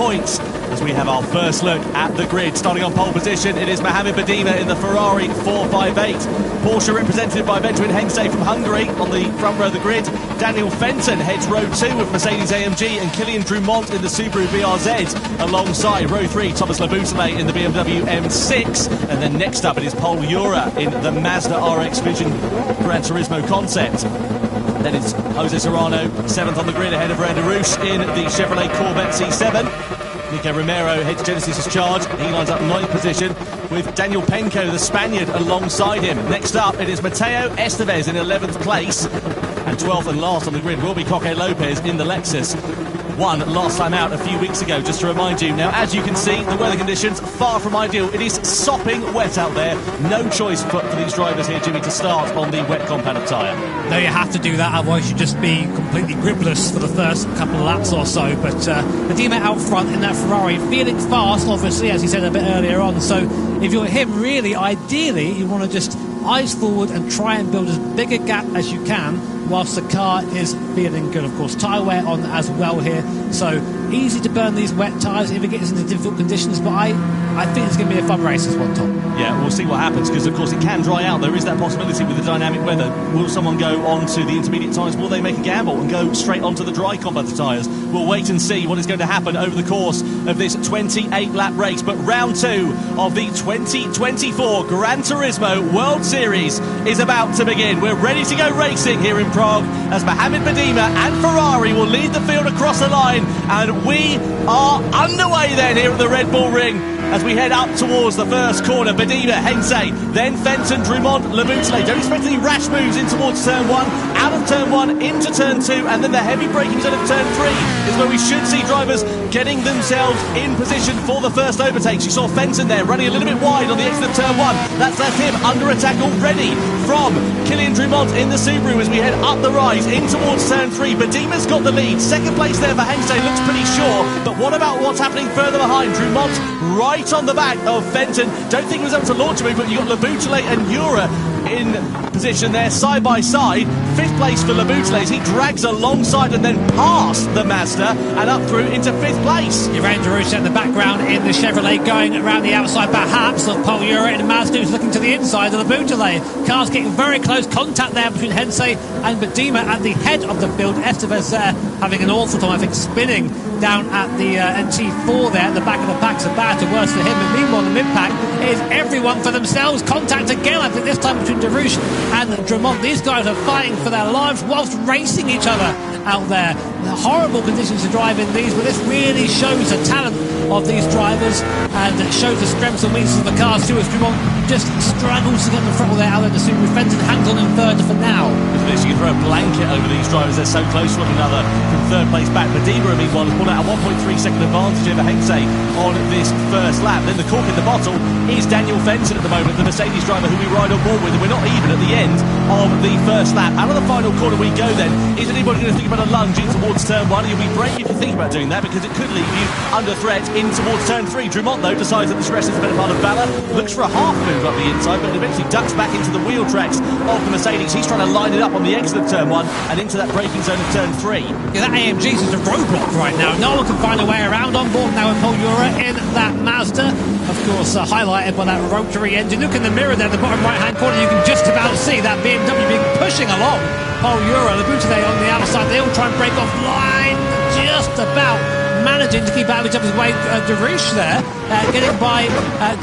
points as we have our first look at the grid. Starting on pole position, it is Mohamed Badima in the Ferrari 458. Porsche represented by Benjamin Hensey from Hungary on the front row of the grid. Daniel Fenton heads row 2 with Mercedes-AMG and Kylian Drumont in the Subaru BRZ, alongside row 3 Thomas Laboutelle in the BMW M6. And then next up it is Paul Ura in the Mazda RX Vision Gran Turismo concept. Then it's Jose Serrano, 7th on the grid ahead of Randy Roush in the Chevrolet Corvette C7. Nico Romero heads Genesis's charge. He lines up 9th position with Daniel Penco, the Spaniard, alongside him. Next up, it is Mateo Estevez in 11th place. And 12th and last on the grid will be Coque Lopez in the Lexus. Won last time out a few weeks ago, just to remind you. Now, as you can see, the weather conditions far from ideal. It is sopping wet out there. No choice for these drivers here, Jimmy, to start on the wet compound of tyre. No, you have to do that, otherwise you'd just be completely gripless for the first couple of laps or so. But Badima out front in that Ferrari, feeling fast, obviously, as he said a bit earlier on. So if you're him, really, ideally, you want to just eyes forward and try and build as big a gap as you can whilst the car is feeling good. Of course, tyre wear on as well here, so easy to burn these wet tyres if it gets into difficult conditions. But I think it's going to be a fun race, this one, Tom. Yeah, we'll see what happens, because of course it can dry out. There is that possibility with the dynamic weather. Will someone go on to the intermediate tyres? Will they make a gamble and go straight onto the dry compound tyres? We'll wait and see what is going to happen over the course of this 28-lap race. But round 2 of the 2024 Gran Turismo World Series is about to begin. We're ready to go racing here in Prague as Mohamed Badima and Ferrari will lead the field across the line, and we are underway then here at the Red Bull Ring as we head up towards the first corner. Badima, Hensey, then Fenton, Drumont, Laboutelle. Don't expect any rash moves in towards turn 1, out of turn 1 into turn 2, and then the heavy braking zone of turn 3 is where we should see drivers getting themselves in position for the first overtakes. You saw Fenton there running a little bit wide on the exit of turn 1. That's left him under attack already from Kylian Drumont in the Subaru as we head up the rise in towards turn 3. Badima's got the lead. Second place there for Hensey, looks pretty sure. But what about what's happening further behind? Drumont right on the back of Fenton. Don't think he was able to launch a move, but you've got Laboutelle and Ura in position there side by side. 5th place for Laboutelle as he drags alongside and then past the Mazda and up through into 5th place. Randy Roush in the background in the Chevrolet, going around the outside perhaps of Paul Ura, and Mazda who's looking to the inside of Laboutelle. Cars getting very close contact there between Hensey and Badima at the head of the field. Estevez there having an awful time, I think, spinning down at the NT4 there at the back of the pack. So bad to worse for him. And meanwhile, the mid-pack is everyone for themselves. Contact again, I think this time between Roush and Drumont. These guys are fighting for their lives whilst racing each other out there. Horrible conditions to drive in these, but this really shows the talent of these drivers and shows the strengths and weaknesses of the cars too, as Drumont just struggles to get the throttle there out of the Subaru. Fenton hangs on in 3rd for now. You can throw a blanket over these drivers, they're so close to one another. From 3rd place back, Badima meanwhile has pulled out a 1.3 second advantage over Hensey on this first lap. Then the cork in the bottle is Daniel Fenton at the moment, the Mercedes driver who we ride on board with, and we're not even at the end of the first lap. Out of the final corner we go then. Is anybody going to think about a lunge in towards turn 1? You'll be brave if you think about doing that, because it could leave you under threat in towards turn 3. Drumont though decides that the stress is the better part of valour, looks for a half move up the inside, but eventually ducks back into the wheel tracks of the Mercedes. He's trying to line it up on the exit of turn 1 and into that braking zone of turn 3. Yeah, that AMG is just a roadblock right now. No one can find a way around. On board now with Paul Ura in that Mazda, of course highlighted by that rotary engine. Look in the mirror there, the bottom right hand corner, you can just about see that BMW being pushing along Paul Ura. Laboutelle on the outside, they all try and break off line, just about managing to keep out of each other's way. Roush there getting by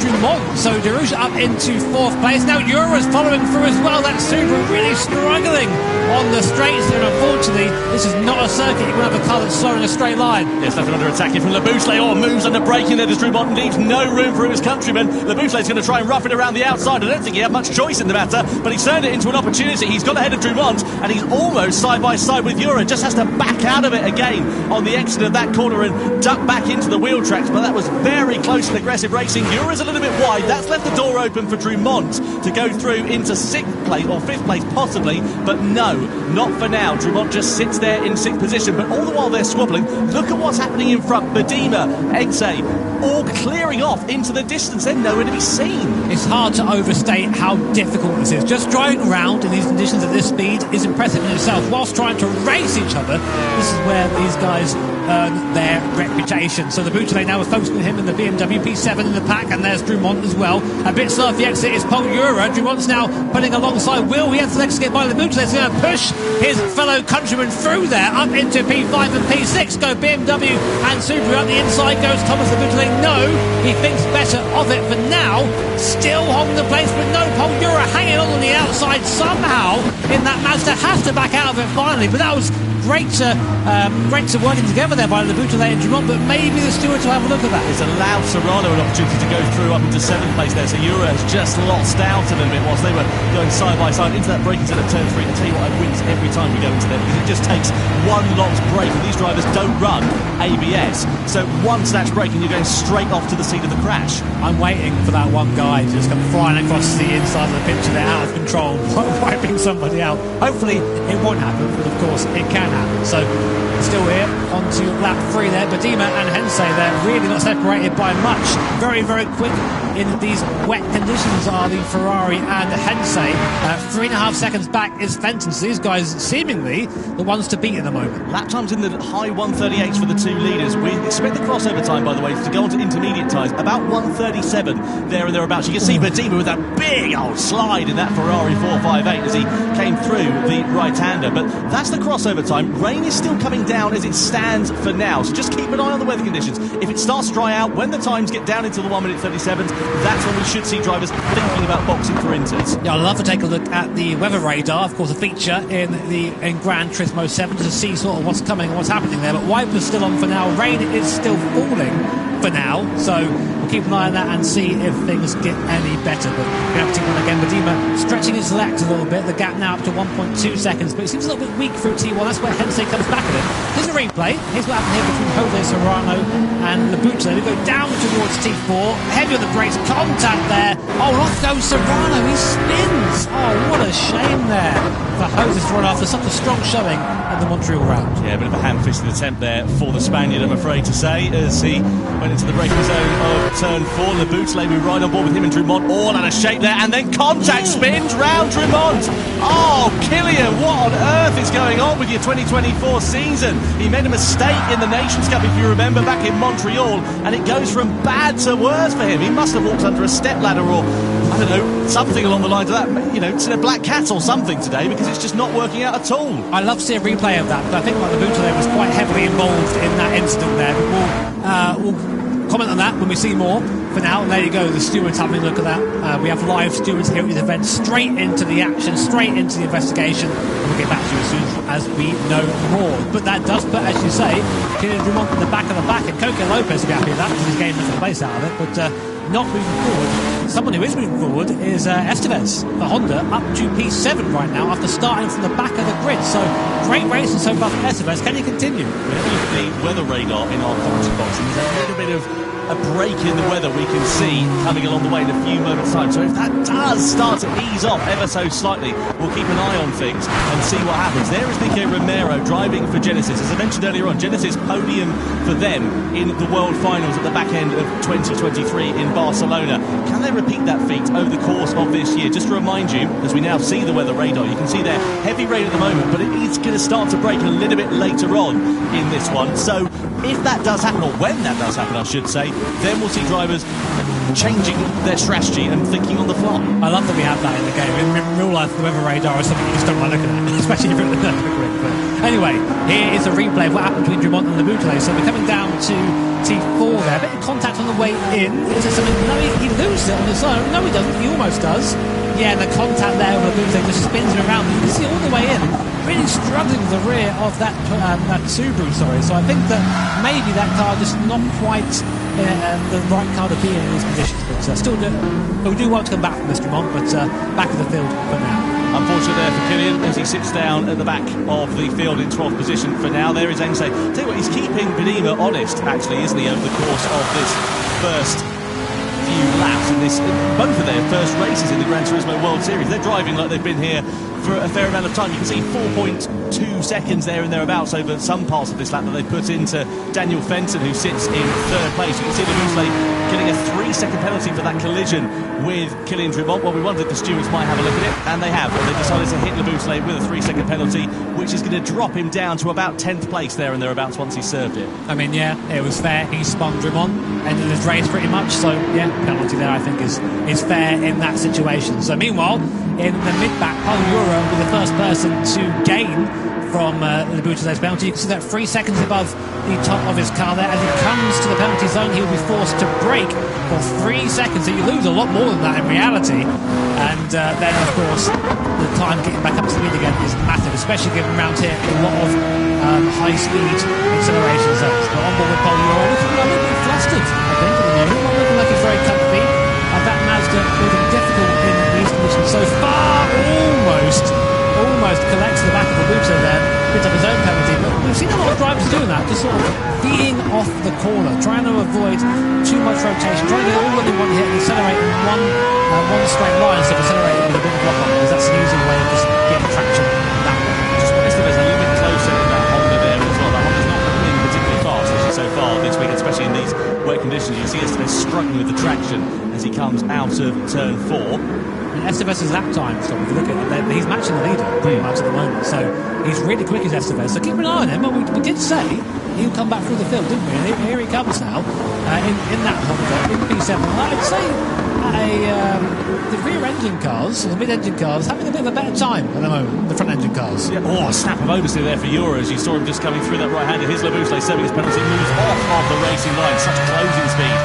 Drumont, so Roush up into 4th place. Now Ura's following through as well. That Subaru really struggling on the straights, and unfortunately this is not a circuit you want to have a car that's slow in a straight line. Yes, left under attack here from Laboutelle. Oh, moves under braking there. Drumont leaves no room for his countryman. Laboutelle's going to try and rough it around the outside. I don't think he had much choice in the matter, but he's turned it into an opportunity. He's got ahead of Drumont and he's almost side by side with Ura. Just has to back out of it again on the exit of that corner and duck back into the wheel tracks, but that was very close and aggressive racing. Ura's a little bit wide. That's left the door open for Drumont to go through into 6th place or 5th place possibly, but no, not for now. Drumont just sits there in 6th position, but all the while they're squabbling. Look at what's happening in front. Badima, Hensey, all clearing off into the distance. They're nowhere to be seen. It's hard to overstate how difficult this is. Just driving around in these conditions at this speed is impressive in itself, whilst trying to race each other. This is where these guys earn their reputation. So the Boutelet now is focusing on him in the BMW P7 in the pack, and there's Drummond as well. A bit slow off the exit is Paul Ura. Drummond's now putting alongside Will. He has the legs to get by the Boutelet. He's going to push his fellow countryman through there, up into P5 and P6. Go BMW and Subaru. Up the inside goes Thomas the Boutelet. No, he thinks better of it for now. Still holding the place, but no, Paul Ura hanging on the outside somehow in that Mazda. Has to back out of it finally, but that was great to working together there by the Boutelet and Drummond, but maybe the stewards will have a look at that. It's allowed Serrano an opportunity to go through up into 7th place there, so Ura has just lost out a little bit whilst they were going side by side into that braking zone at turn 3. I tell you what, I wince every time we go into there, because it just takes one locked brake, and these drivers don't run ABS, so one snatch brake and you're going straight off to the scene of the crash. I'm waiting for that one guy to just come flying across the inside of the picture. They're out of control, wiping somebody out. Hopefully it won't happen, but of course it can happen. So still here onto lap 3 there. Badima and Hensei, they're really not separated by much. Very, very quick in these wet conditions are the Ferrari and Hensei. 3.5 seconds back is Fenton. So these guys seemingly the ones to beat at the moment. Lap times in the high 138s for the two leaders. We expect the crossover time, by the way, to go on to intermediate tyres about 137 there and thereabouts. You can see Badima with that big old slide in that Ferrari 458 as he came through the right-hander. But that's the crossover time. Rain is still coming down as it stands for now, so just keep an eye on the weather conditions. If it starts to dry out, when the times get down into the 1 minute 37s, that's when we should see drivers thinking about boxing for inters. Yeah, I'd love to take a look at the weather radar, of course a feature in Gran Turismo 7 to see sort of what's coming and what's happening there, but wipers still on for now. Rain is still falling for now, so we'll keep an eye on that and see if things get any better. But we have to take one again. Badima stretching his legs a little bit, the gap now up to 1.2 seconds, but it seems a little bit weak through T1. That's where Hensei comes back at it. Here's a replay. Here's what happened here between Jose Serrano and Labuche. We go down towards T4, heavy on the brakes, contact there. Oh, off goes Serrano, he spins. Oh, what a shame there for Jose Serrano after such a strong showing at the Montreal round. Yeah, a bit of a ham-fisted attempt there for the Spaniard, I'm afraid to say, as he went into the braking zone of turn 4. Labuche, we ride on board with him and Drummond, all out of shape there, and then contact spins round Drummond. Oh, Killian, what on earth is going on with your 2024 season? He made a mistake in the Nations Cup, if you remember, back in Montreal, and it goes from bad to worse for him. He must have walked under a stepladder or, I don't know, something along the lines of that. You know, it's in a black cat or something today, because it's just not working out at all. I'd love to see a replay of that, but I think like Labuche was quite heavily involved in that incident there. But we'll comment on that when we see more. For now, there you go, the stewards having a look at that. We have live stewards here at the event, straight into the action, straight into the investigation, and we'll get back to you as soon as we know more. But that does put, as you say, Kylian Drummond in the back of the pack, and Coque Lopez will be happy with that because he's getting the place out of it, but not moving forward. Someone who is moving forward is Estevez for Honda, up to P7 right now after starting from the back of the grid. So great racing so far for Estevez. Can he continue? We have a look at the weather radar in our commentary box, and there's a little bit of a break in the weather we can see coming along the way in a few moments' time. So if that does start to ease off ever so slightly, we'll keep an eye on things and see what happens. There is Nico Romero driving for Genesis. As I mentioned earlier on, Genesis podium for them in the World Finals at the back end of 2023 in Barcelona. Can they repeat that feat over the course of this year? Just to remind you, as we now see the weather radar, you can see there heavy rain at the moment, but it is going to start to break a little bit later on in this one. So if that does happen, or when that does happen I should say, then we'll see drivers changing their strategy and thinking on the fly. I love that we have that in the game. In real life, the weather radar is something you just don't like looking at, especially if you're in the grid. But anyway, here is a replay of what happened between Drummond and Labuche. So we're coming down to T4 there. A bit of contact on the way in. Is it something? No, he loses it on his own. No, he doesn't. He almost does. Yeah, the contact there with Labuche just spins him around. You can see all the way in. Really struggling with the rear of that Subaru, sorry. So I think that maybe that car just not quite the right car to be in these conditions. But still, we do want to come back from this Drummond, but back of the field for now. Unfortunate there for Killian as he sits down at the back of the field in 12th position for now. There is Hensei. Tell you what, he's keeping Badima honest, actually, isn't he, over the course of this first few laps in this, both of their first races in the Gran Turismo World Series. They're driving like they've been here for a fair amount of time. You can see 4.2 seconds there and thereabouts over some parts of this lap that they put into Daniel Fenton, who sits in third place. You can see Labouchelet getting a 3-second penalty for that collision with Kylian Drumont. Well, we wondered the stewards might have a look at it, and they have. They decided to hit Labouchelet with a 3-second penalty, which is going to drop him down to about 10th place there and thereabouts once he served it. I mean, yeah, it was fair. He spun Drumont, ended his race pretty much. So, yeah, penalty there, I think, is fair in that situation. So, meanwhile, in the mid-back, Paul Euro will be the first person to gain from Labouchelet's penalty. You can see that 3 seconds above the top of his car there. As he comes to the penalty zone, he will be forced to brake for 3 seconds. So you lose a lot more than that in reality. And then, of course, the time getting back up to speed again is massive, especially given around here a lot of high-speed acceleration zones. But on board with Paul Euro, looking a little bit flustered, I think, at the moment. Not looking like he's very comfy. That Mazda proving difficult in these conditions so far. Almost collects the back of the Labouchelet there, picks up his own penalty. But we've seen a lot of drivers doing that, just sort of being off the corner, trying to avoid too much rotation, trying to get all in one hit and accelerate in one straight line instead of accelerating with a bit of block on, because that's an easy way of just getting traction that way. Just Esteves a little bit closer in that Honda there as well. That Honda's not coming in particularly fast actually so far this week, especially in these wet conditions. You see Esteves struggling with the traction as he comes out of turn 4. Esteves' lap time, so if you look at it, he's matching the leader pretty much at the moment, so he's really quick as Esteves, so keep an eye on him. We did say he'll come back through the field, didn't we? And here he comes now in that Honda, in P7. I'd say the rear engine cars, or the mid engine cars, having a bit of a better time at the moment, the front engine cars. Yeah. Oh, a snap of oversteer there for Euro as you saw him just coming through that right hander. His Labouchelet serving his penalty, moves off of the racing line. Such closing speed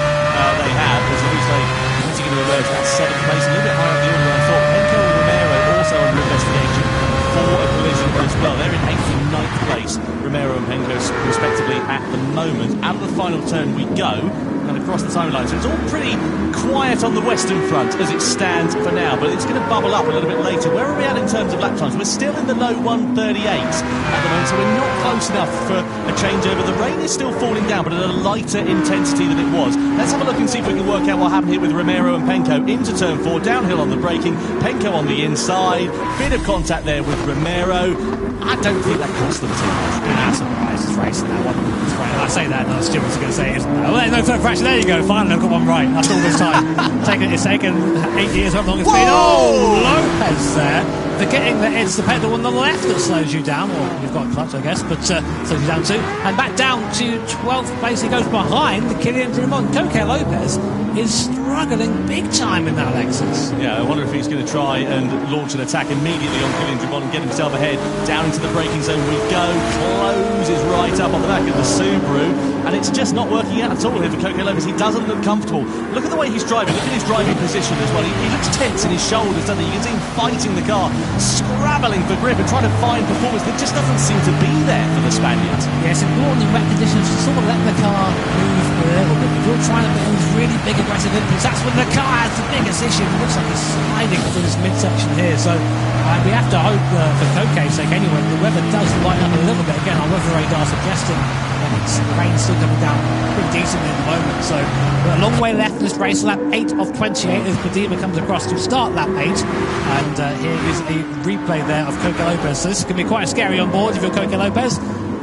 they have as Labouchelet going to emerge at 7th place, a little bit higher up the order than I thought. Penko and Romero also under investigation for a collision as well. They're in 8th and 9th place, Romero and Penko respectively at the moment. Out of the final turn we go, and across the timeline. So it's all pretty quiet on the western front as it stands for now, but it's going to bubble up a little bit later. Where are we at in terms of lap times? We're still in the low 138s at the moment, so we're not close enough for a changeover. The rain is still falling down, but at a lighter intensity than it was. Let's have a look and see if we can work out what happened here with Romero and Penko into turn 4, downhill on the braking, Penko on the inside, bit of contact there with Romero. I don't think that cost them too much. Nah, surprise, it's racing that one. It's right. I say that, and the stewards are going to say, well, no further fraction. There you go, finally I've got one right. That's all this time. It's taken 8 years, however long it's been. Oh, Lopez there, forgetting that it's the pedal on the left that slows you down, or you've got a clutch, I guess, but slows you down too. And back down to 12th place, he goes behind Kylian Drumont. Coque Lopez is struggling big time in that Lexus. Yeah, I wonder if he's going to try and launch an attack immediately on Kylian Drumont and get himself ahead. Down into the braking zone we go, closes right up on the back of the Subaru, and it's just not working out at all here for Coque Lopez. He doesn't look comfortable. Look at the way he's driving, look at his driving position as well. He looks tense in his shoulders, doesn't he? You can see him fighting the car, scrabbling for grip and trying to find performance that just doesn't seem to be there for the Spaniards. Yes, important in wet conditions to sort of let the car move a little bit. If you're trying to put those really big aggressive inputs, that's when the car has the biggest issue. It looks like he's sliding through this midsection here, so we have to hope for Coque's sake anyway, the weather does lighten up a little bit. Again, our weather radar suggesting the rain's still coming down pretty decently at the moment, so we're a long way left in this race. Lap 8 of 28 as Padima comes across to start lap 8, and here is a replay there of Coque Lopez. So this can be quite scary on board if you're Coque Lopez.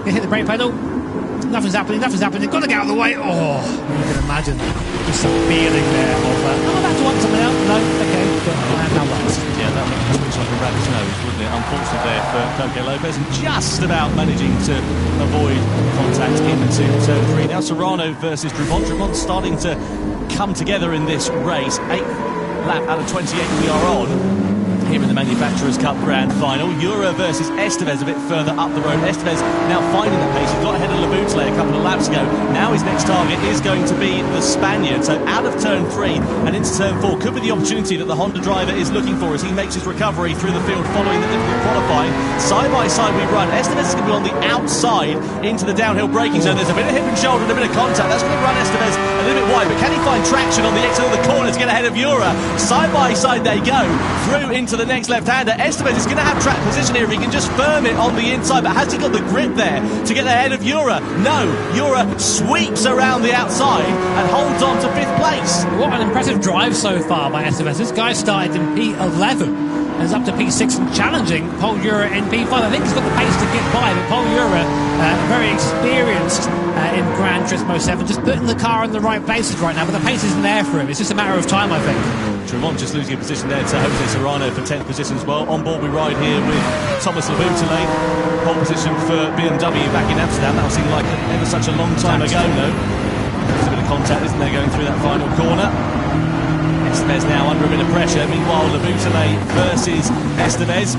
You hit the brake pedal, nothing's happening, you've got to get out of the way. Oh, you can imagine just some feeling there of I'm about to want something else. No, okay, but I am now last. Yeah, that would look like a rabbit's nose, wouldn't it? Unfortunate there for Coque Lopez, and just about managing to avoid contact into turn 3. Now Serrano versus Drumont. Drumont starting to come together in this race. 8th lap out of 28 we are on here in the Manufacturers' Cup Grand Final. Euro versus Esteves a bit further up the road. Esteves now finding the pace. He got ahead of Labouchelet a couple of laps ago. Now his next target is going to be the Spaniard. So out of turn 3 and into turn 4 could be the opportunity that the Honda driver is looking for as he makes his recovery through the field following the difficult qualifying. Side by side we run. Esteves is going to be on the outside into the downhill braking zone. There's a bit of hip and shoulder and a bit of contact. That's going to run Esteves a little bit wide, but can he find traction on the exit of the corner to get ahead of Jura. Side by side they go, through into the next left-hander. Estevez is going to have track position here if he can just firm it on the inside, but has he got the grip there to get ahead of Jura? No, Jura sweeps around the outside and holds on to 5th place. What an impressive drive so far by Estevez. This guy started in P11 and is up to P6 and challenging Paul Jura in P5. I think he's got the pace to get by, but Paul Jura, very experienced in Gran Turismo 7, just putting the car in the right places right now, but the pace isn't there for him. It's just a matter of time, I think. Tremont just losing a position there to Jose Serrano for 10th position as well. On board we ride here with Thomas Laboutelet, pole position for BMW back in Amsterdam. That seemed like ever such a long time ago, though. There's a bit of contact, isn't there, going through that final corner. Estevez now under a bit of pressure. Meanwhile, Laboutelet versus Estevez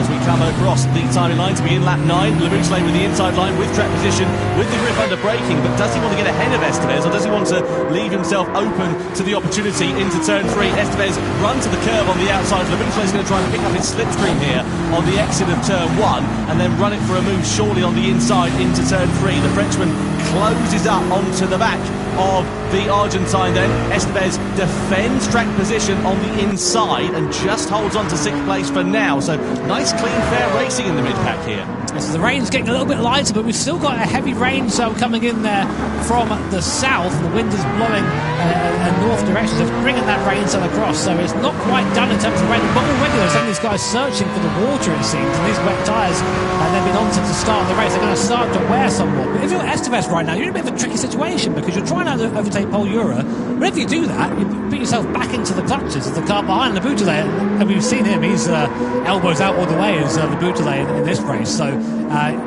as we come across the timing line to begin lap 9. Laboutelet with the inside line with track position, with the grip under braking, but does he want to get ahead of Estevez, or does he want to leave himself open to the opportunity into turn 3? Estevez run to the curve on the outside. Laboutelet's going to try and pick up his slipstream here on the exit of turn 1 and then run it for a move surely on the inside into turn 3. The Frenchman closes up onto the back of the Argentine then. Estevez defends track position on the inside and just holds on to 6th place for now. So nice, clean, fair racing in the mid-pack here. So the rain's getting a little bit lighter, but we've still got a heavy rain zone coming in there from the south. The wind is blowing a north direction, so it's bringing that rain zone across. So it's not quite done in terms of rain. But already there's some of these guys searching for the water, it seems, and these wet tyres, and they've been on since the start of the race. They're going to start to wear somewhat. But if you're Estevez right now, you're in a bit of a tricky situation because you're trying to overtake Paul Jura. But if you do that, you put yourself back into the clutches of the car behind Laboutelet. And we've seen him, he's elbows out all the way as Laboutelet in this race. So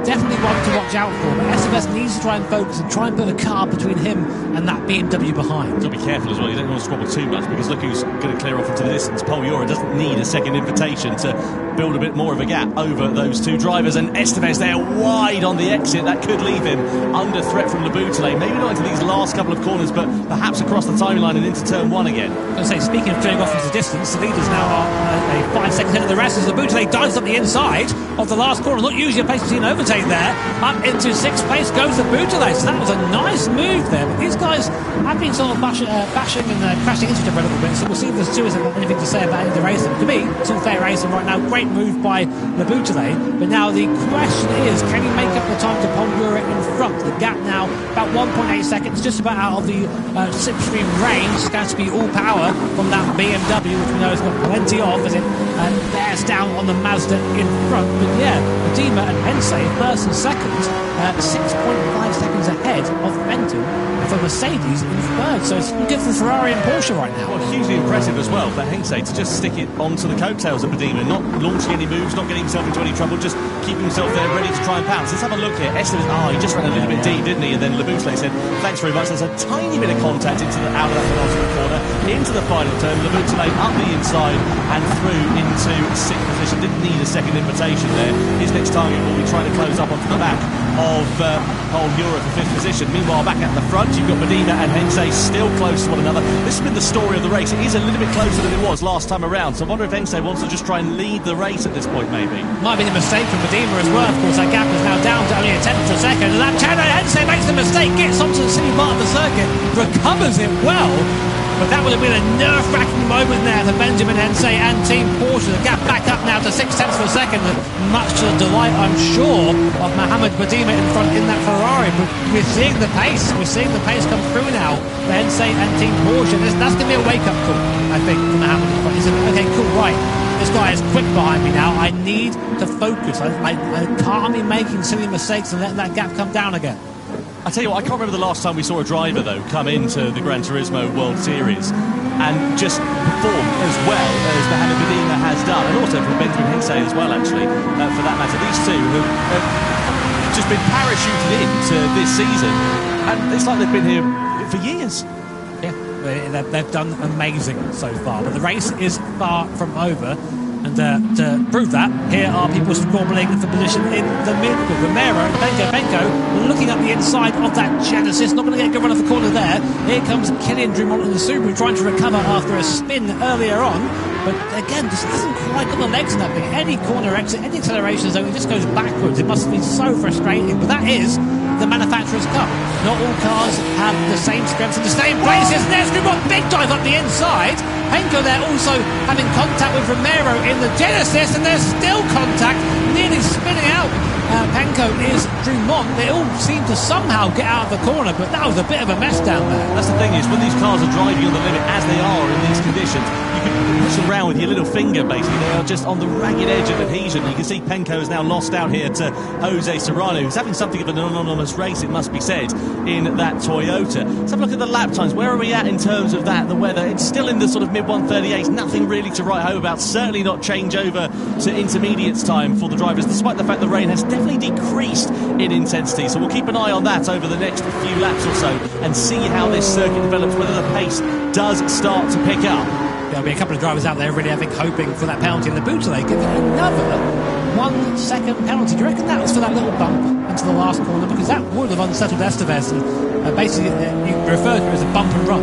definitely one to watch out for. But Estevez needs to try and focus and try and put a car between him and that BMW behind. You've got to be careful as well. You don't want to squabble too much because look who's going to clear off into the distance. Paul Jura doesn't need a second invitation to build a bit more of a gap over those two drivers. And Estevez there wide on the exit. That could leave him under threat from Laboutelet. Maybe not into these last couple of corners, but perhaps across the timeline and into turn 1 again. I was going to say, speaking of going off into the distance, the leaders now are 5 seconds ahead of the rest as Laboutelet dives up the inside of the last corner. Not usually a place to see an overtake there. Up into 6th place goes Laboutelet. So that was a nice move there. But these guys have been sort of bashing and crashing into each other a little bit. So we'll see if the stewards have anything to say about the racing. To me, it's all fair racing right now. Great move by Laboutelet. But now the question is, can he make up the time to Paul Jura in front? The gap now about 1.8 seconds, just about out of the slipstream range. It's going to be all power from that BMW, which we know has got plenty of as it bears down on the Mazda in front. But yeah, Medina and Hensei first and second, 6.5 seconds ahead of Benton for Mercedes in third. So it's good for Ferrari and Porsche right now. Well, hugely impressive as well for Hensei to just stick it onto the coattails of Medina, not launching any moves, not getting himself into any trouble, just keeping himself there ready to try and pounce. Let's have a look here. Estevez, he just ran a little bit deep, didn't he? And then Laboutelet said, thanks very much. There's a tiny bit of contact out of that penultimate corner, into the final turn. Laboutelet up the inside and through into 6th position. Didn't need a second invitation there. His next target will be trying to close up onto the back of Paul Jura for 5th position. Meanwhile, back at the front, you've got Medina and Hensei still close to one another. This has been the story of the race. It is a little bit closer than it was last time around. So I wonder if Hensei wants to just try and lead the race at this point, maybe. Might be a mistake from Medina as well. Of course, that gap is now down to only a tenth of a second. And that Hensei makes the mistake, gets onto the city part of the circuit, recovers it well. But that would have been a nerve-wracking moment there for Benjamin Hensei and Team Porsche. The gap back up now to 0.6 of a second, much to the delight, I'm sure, of Mohamed Medina in front in that Ferrari. But we're seeing the pace. We're seeing the pace come through now for Hensei and Team Porsche. That's going to be a wake-up call, I think, for Mohamed in front. He said, okay, cool, right. This guy is quick behind me now. I need to focus. I can't be making silly mistakes and letting that gap come down again. I tell you what, I can't remember the last time we saw a driver, though, come into the Gran Turismo World Series and just perform as well as Mohamed Medina has done, and also from Benjamin Hensei as well, actually, for that matter. These two have just been parachuted into this season, and it's like they've been here for years. Yeah, they've done amazing so far, but the race is far from over. And to prove that, here are people squabbling for position in the middle. Romero and Penko looking up the inside of that Genesis. Not going to get a good run off the corner there. Here comes Kylian Drumont in the Subaru trying to recover after a spin earlier on. but again, just hasn't quite got the legs in that thing. Any corner exit, any acceleration zone, it just goes backwards. It must be so frustrating, but that is the manufacturer's cup. Not all cars have the same strengths in the same places. There's Dumont, big dive up the inside. Penko there also having contact with Romero in the Genesis, and there's still contact, nearly spinning out. Penko is Dumont. They all seem to somehow get out of the corner, but that was a bit of a mess down there. That's the thing is, when these cars are driving on the limit, as they are in these conditions, you can push them around with your little finger, basically. They are just on the ragged edge of adhesion. You can see Penko is now lost out here to Jose Serrano, who's having something of an anonymous race, it must be said, in that Toyota. Let's have a look at the lap times. Where are we at in terms of that, the weather? It's still in the sort of mid-138s. Nothing really to write home about. Certainly not change over to intermediates time for the drivers, despite the fact the rain has definitely decreased in intensity. So we'll keep an eye on that over the next few laps or so and see how this circuit develops, whether the pace does start to pick up. There'll be a couple of drivers out there really, I think, hoping for that penalty in the Bouteille, giving another 1 second penalty. Do you reckon that was for that little bump into the last corner? Because that would have unsettled Estevez, and basically you refer to it as a bump and run,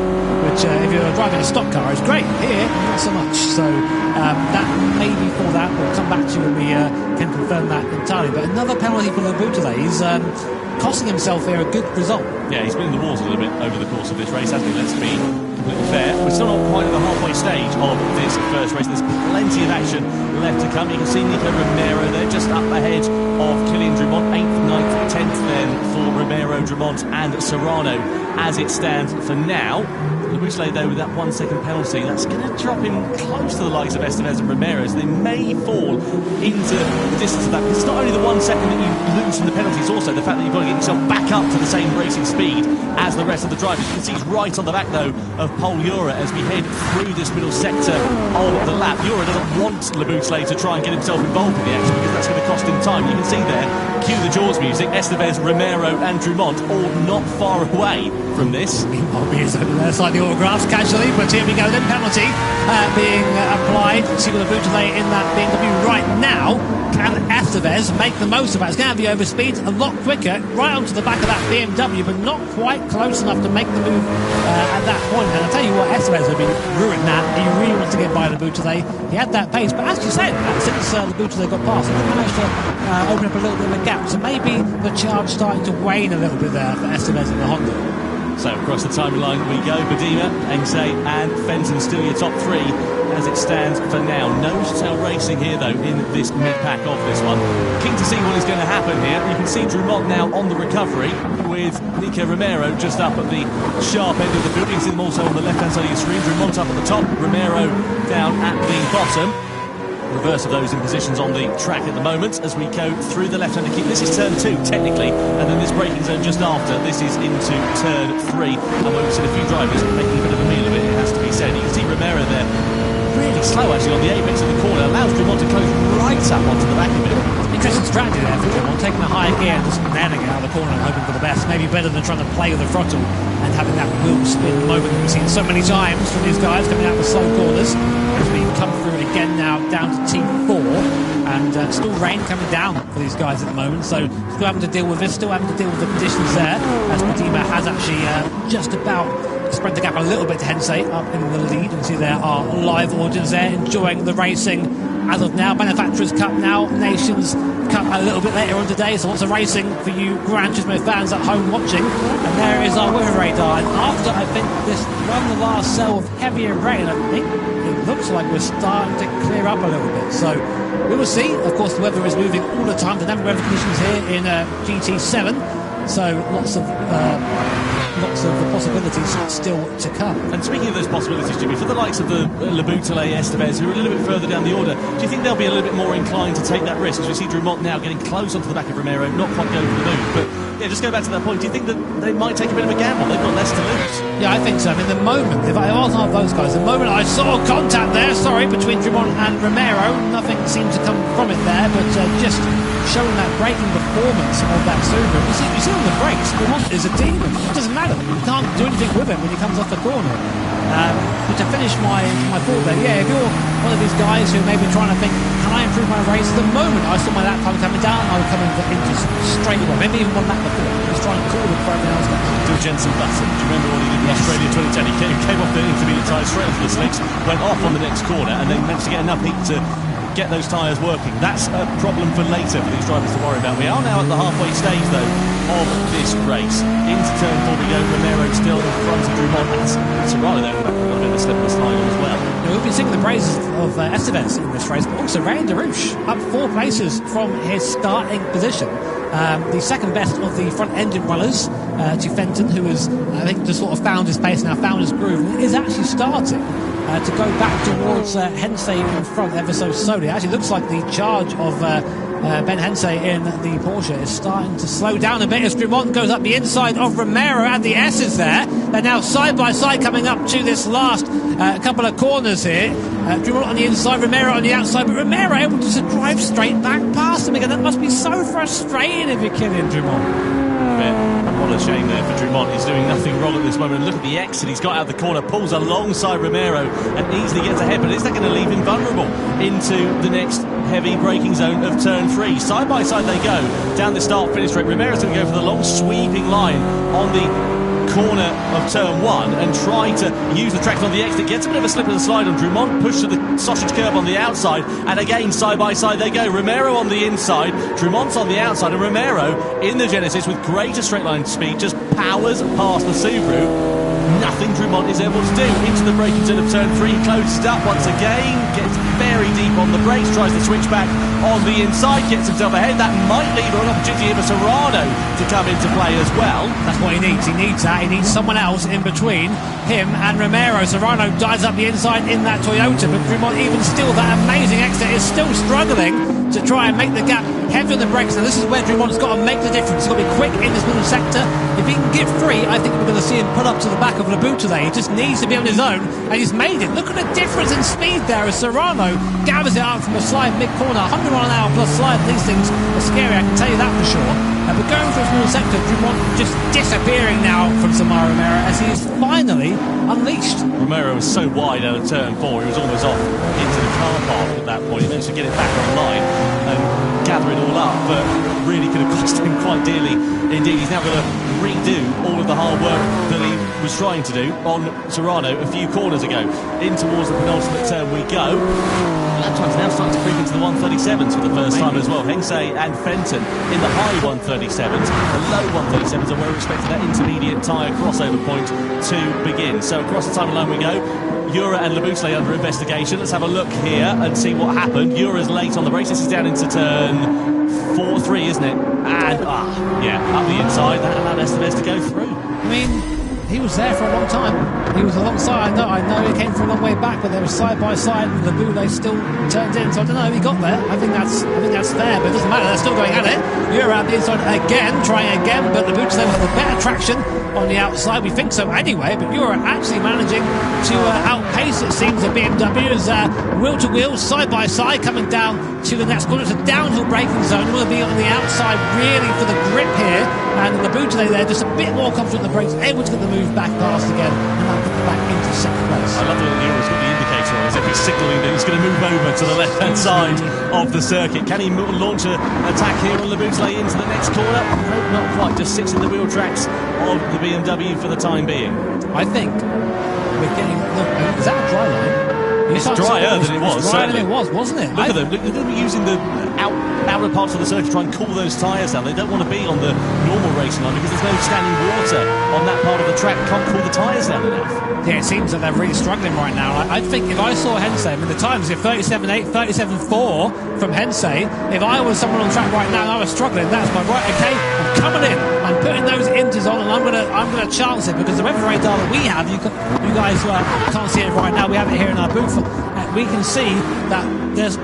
which if you're driving a stock car is great. Here, not so much. So that may be for that. We'll come back to you when we can confirm that entirely. But another penalty for the Bouteille. He's costing himself here a good result. Yeah, he's been in the wars a little bit over the course of this race, hasn't he? Let's be completely fair. We're still not quite at the halfway stage of this first race. There's plenty of action left to come. You can see Nico Romero there just up ahead of Kylian Drumont. 8th, 9th, 10th then for Romero, Drumont and Serrano as it stands for now. The Bouteille, though, with that 1 second penalty, that's going to drop him close to the likes of Estevez and Ramirez. They may fall into the distance of that. It's not only the 1 second that you lose from the penalty, it's also the fact that you've got to get yourself back up to the same racing speed as the rest of the drivers. You can see he's right on the back, though, of Paul Ura as we head through this middle sector of the lap. Ura doesn't want Le Bouteille to try and get himself involved in the action because that's going to cost him time. You can see there, cue the Jaws music, Estevez, Romero and Drumont all not far away from this. Obviously, slightly autographs casually, but here we go then. Penalty being applied. See with the Bouteille in that BMW right now. Can Estevez make the most of it? It's going to be overspeed a lot quicker, right onto the back of that BMW, but not quite close enough to make the move at that point. And I'll tell you what, Estevez would be ruined that. He really wants to get by the Bouteille. He had that pace, but as you said, since the Bouteille got past, he managed to open up a little bit of a gap. So maybe the charge starting to wane a little bit there for Estevez in the Honda. So across the timeline we go. Badima, Engse and Fenton still your top three as it stands for now. Nose-tail racing here though in this mid-pack of this one. Keen to see what is going to happen here. You can see Drumont now on the recovery with Nico Romero just up at the sharp end of the field. You can see them also on the left-hand side of your screen. Drumont up at the top, Romero down at the bottom. Reverse of those in positions on the track at the moment as we go through the left-hand keep. This is turn 2 technically, and then this braking zone just after. This is into turn 3, and we've seen a few drivers making a bit of a meal of it, it has to be said. You can see Romero there really slow actually on the apex of the corner, allows Drumont to close right up onto the back of it. Interesting strategy there for Drumont, taking a higher gear and just nailing it out of the corner and hoping for the best. Maybe better than trying to play with the throttle and having that wheel spin moment that we've seen so many times from these guys coming out the slow corners. As we come through again now down to T4, and still rain coming down for these guys at the moment, so still having to deal with this, still having to deal with the conditions there, as Badima has actually just about spread the gap a little bit to Hensei up in the lead. You can see there are live audience there enjoying the racing as of now. Manufacturers Cup now, Nations Cup a little bit later on today, so lots of racing for you Gran Turismo fans at home watching. And there is our weather radar, and after I think this run the last cell of heavier rain, I think it looks like we're starting to clear up a little bit, so we will see. Of course the weather is moving all the time, dynamic weather conditions here in GT7, so lots of the possibilities still to come. And speaking of those possibilities, Jimmy, for the likes of the Le Bouteille, Estevez, who are a little bit further down the order, do you think they'll be a little bit more inclined to take that risk? As we see Drumont now getting close onto the back of Romero, not quite going for the move, but yeah, just go back to that point. Do you think that they might take a bit of a gamble? They've got less to lose. Yeah, I think so. I mean, the moment, if I was one of those guys, the moment I saw contact there, between Drumont and Romero, nothing seemed to come from it there, but just showing that braking performance of that Subaru. You see on the brakes, Dumont is a demon. It doesn't matter. You can't do anything with it when he comes off the corner. But to finish my thought there, yeah, if you're one of these guys who may be trying to think, can I improve my race? The moment I saw my lap time coming down, I would come into straight away. Maybe even one lap before. He was trying to call it for everyone else. Do a Jensen Button. Do you remember what he did in Australia 2010? He came off the intermediate tyres straight onto the slicks, went off on the next corner, and then managed to get enough heat to get those tyres working. That's a problem for later for these drivers to worry about. We are now at the halfway stage, though, of this race. Into turn 4 we go. Romero still in front of Dumont. That's Serrano there. Got a bit of a slip and slide on as well. We've been singing the praises of Estevez in this race, but also Ryan Darouche up 4 places from his starting position. The second best of the front engine runners, to Fenton, who has, I think, just sort of found his pace now, found his groove, and is actually starting to go back towards Hensey in front ever so slowly. It actually looks like the charge of Ben Hensey in the Porsche is starting to slow down a bit as Dumont goes up the inside of Romero and the S's there. They're now side by side coming up to this last couple of corners here. Dumont on the inside, Romero on the outside, but Romero able to drive straight back past him again. That must be so frustrating if you're killing Dumont. What a shame there for Dumont. He's doing nothing wrong at this moment. And look at the exit he's got out the corner, pulls alongside Romero and easily gets ahead, but is that going to leave him vulnerable into the next heavy braking zone of turn 3? Side by side they go down the start finish straight. Romero's going to go for the long sweeping line on the corner of turn 1 and try to use the traction on the exit. Gets a bit of a slip and a slide on Dumont, pushed to the sausage curb on the outside, and again side by side they go. Romero on the inside, Drumont's on the outside, and Romero in the Genesis with greater straight line speed just powers past the Subaru. Nothing Dumont is able to do. Into the braking zone of turn 3, closes it up once again, gets very deep on the brakes, tries to switch back on the inside, gets himself ahead. That might leave an opportunity here for Serrano to come into play as well. That's what he needs. He needs that. He needs someone else in between him and Romero. Serrano dives up the inside in that Toyota, but Dumont, even still, that amazing exit, is still struggling to try and make the gap. Heavy on the brakes. Now this is where Dumont's got to make the difference. He's got to be quick in this middle sector. If he can get free, I think we're going to see him pull up to the back of Laboutelet. He just needs to be on his own, and he's made it. Look at the difference in speed there as Serrano gathers it up from a slide mid-corner. 100 mile an hour plus slide. These things are scary, I can tell you that for sure. But going through a small sector, Dumont just disappearing now from Samara Romero as he is finally unleashed. Romero was so wide out of turn 4, he was almost off into the car park at that point. He managed to get it back online and gather it all up, but really could have cost him quite dearly indeed. He's now going to redo all of the hard work that he was trying to do on Serrano a few corners ago. In towards the penultimate turn we go. Lap time's now starting to creep into the 137s for the first time as well. Hensey and Fenton in the high 137s. The low 137s are where we're expecting that intermediate tyre crossover point to begin. So across the timeline we go. Ura and Laboutelet under investigation. Let's have a look here and see what happened. Ura's late on the race. This is down into turn 4-3, isn't it? And, up the inside. That allowed Estevez to go through. I mean, he was there for a long time. He was alongside. I know he came from a long way back, but they were side by side, and Laboutelet still turned in. So I don't know. He got there. I think that's fair, but it doesn't matter. They're still going at it. Ura out the inside again, trying again, but Laboutelet with the better traction on the outside. We think so anyway, but Ura actually managing to outpace, it seems, the BMW as wheel to wheel, side by side, coming down to the next corner. It's a downhill braking zone. You want to be on the outside really for the grip here, and Laboutelet there just a bit more confident in the brakes, able to get the move back past again, and now put it back into second place. I love that Ura's got the indicator on as if he's signalling that he's going to move over to the left hand side of the circuit. Can he launch an attack here on Laboutelet into the next corner? No, not quite. Just sits in the wheel tracks of the BMW for the time being. I think we're getting. Look, is that a dry line? It's drier than it was. Drier than it was, wasn't it? Look at them. They're going to be using the outer parts of the circuit to try and cool those tyres down. They don't want to be on the normal racing line because there's no standing water on that part of the track. Can't cool the tyres down enough. Yeah, it seems that they're really struggling right now. I think if I saw Hensey, I mean, the times are 37.8, 37.4 from Hensey. If I was someone on track right now and I was struggling, that's my right. Okay, I'm coming in. I'm putting those inters on, and I'm gonna chance it because the weather radar that we have, you guys can't see it right now. We have it here in our booth. We can see that there's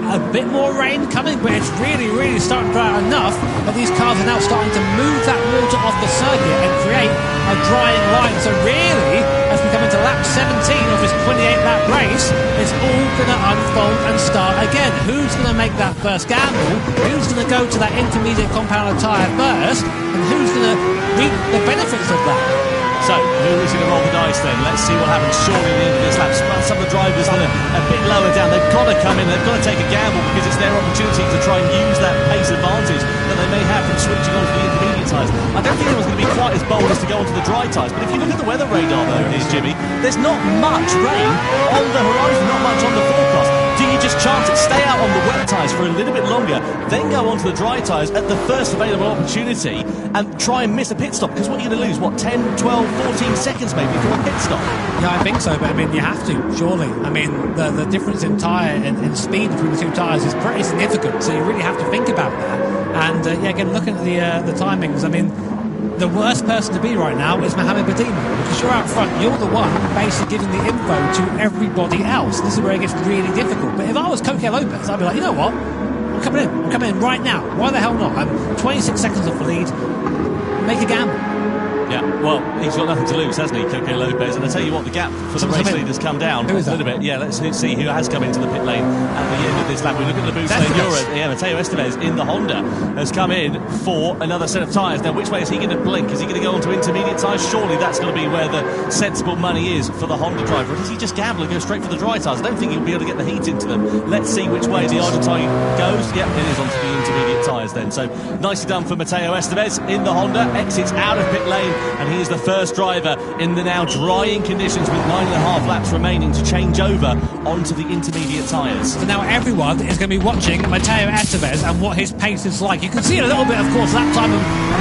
a bit more rain coming, but it's really, really starting to dry out enough that these cars are now starting to move that water off the circuit and create a drying line. So really, as we come into lap 17 of this 28 lap race, it's all going to unfold and start again. Who's going to make that first gamble? Who's going to go to that intermediate compound of tyre first? And who's going to reap the benefits of that? So, who is going to roll the dice then? Let's see what happens shortly at the end of this lap. Some of the drivers that are a bit lower down, they've got to come in, they've got to take a gamble because it's their opportunity to try and use that pace advantage that they may have from switching onto the intermediate tyres. I don't think anyone's going to be quite as bold as to go onto the dry tyres, but if you look at the weather radar though, Jimmy, there's not much rain on the horizon, not much on the forecast. Do you just chance it, stay out on the wet tyres for a little bit longer, then go onto the dry tyres at the first available opportunity and try and miss a pit stop? Because what you're going to lose, 10, 12, 14 seconds maybe from a pit stop? Yeah, I think so, but I mean, you have to, surely. I mean, the difference in tyre and speed between the two tyres is pretty significant, so you really have to think about that. And yeah, again, looking at the timings, I mean, the worst person to be right now is Mohammed Badima, because you're out front, you're the one basically giving the info to everybody else. This is where it gets really difficult. But if I was Coque Lopez, I'd be like, you know what? I'm coming in right now. Why the hell not? I'm 26 seconds off the lead. Make a gamble. Yeah, well, he's got nothing to lose, hasn't he, Coque Lopez? And I tell you what, the gap for the race lead has come down a little bit. Yeah, let's see who has come into the pit lane at the end of this lap. We look at the boost lane. Yeah, Mateo Estevez in the Honda has come in for another set of tyres. Now, which way is he going to blink? Is he going to go onto intermediate tyres? Surely that's going to be where the sensible money is for the Honda driver. Or does he just gamble and go straight for the dry tyres? I don't think he'll be able to get the heat into them. Let's see which way the Argentine goes. Yep, it is onto the intermediate tyres then. So, nicely done for Mateo Estevez in the Honda. Exits out of pit lane, and he is the first driver in the now drying conditions with 9.5 laps remaining to change over onto the intermediate tyres. So now everyone is going to be watching Mateo Estevez and what his pace is like. You can see a little bit, of course, lap time,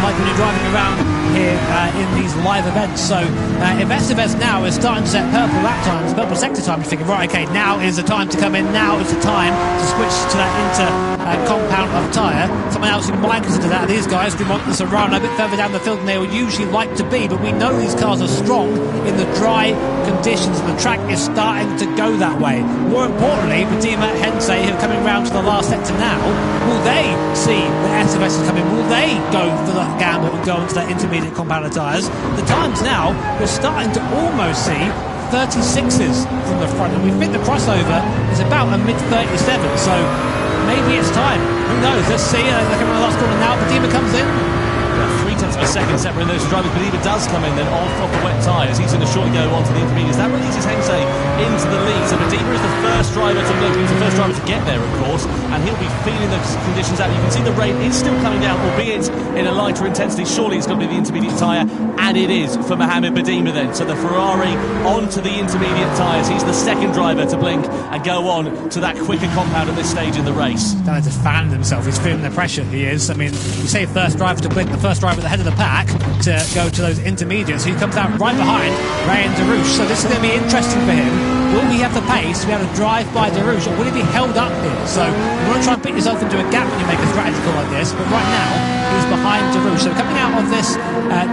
like when you're driving around here in these live events. So if Estevez now is starting to set purple lap times, purple sector times, you're thinking, right, okay, now is the time to come in, now is the time to switch to that compound of tyre. Someone else who might consider that, these guys who want this to run a bit further down the field than they would usually like to be, but we know these cars are strong in the dry conditions, and the track is starting to go that way. More importantly, Badima, Hensei, who are coming round to the last sector now, will they see that Estevez is coming? Will they go for that gamble and go into that intermediate compound of tyres? The times now, we're starting to almost see 36s from the front, and we think the crossover is about a mid-37, so maybe it's time. Who knows? Let's see. They're coming on the last corner now. Badima comes in. 0.3 of a second separating those drivers, but Badima does come in then off the wet tyres. He's going to shortly go onto the intermediates. That releases Hensei into the lead. So Badima is the first driver to blink. He's the first driver to get there, of course, and he'll be feeling the conditions out. You can see the rain is still coming down, albeit in a lighter intensity. Surely it's going to be the intermediate tyre, and it is for Mohammed Badima then. So the Ferrari onto the intermediate tyres. He's the second driver to blink and go on to that quicker compound at this stage in the race. Starting to fan himself. He's feeling the pressure. He is. I mean, you say first driver to blink, the first driver at the head of the pack to go to those intermediates. He comes out right behind Ryan Darouche. So this is going to be interesting for him. Will he have the pace to be able to drive by Darouche, or will he be held up here? So you want to try and put yourself into a gap when you make a strategy call like this, but right now he's behind Darouche. So coming out of this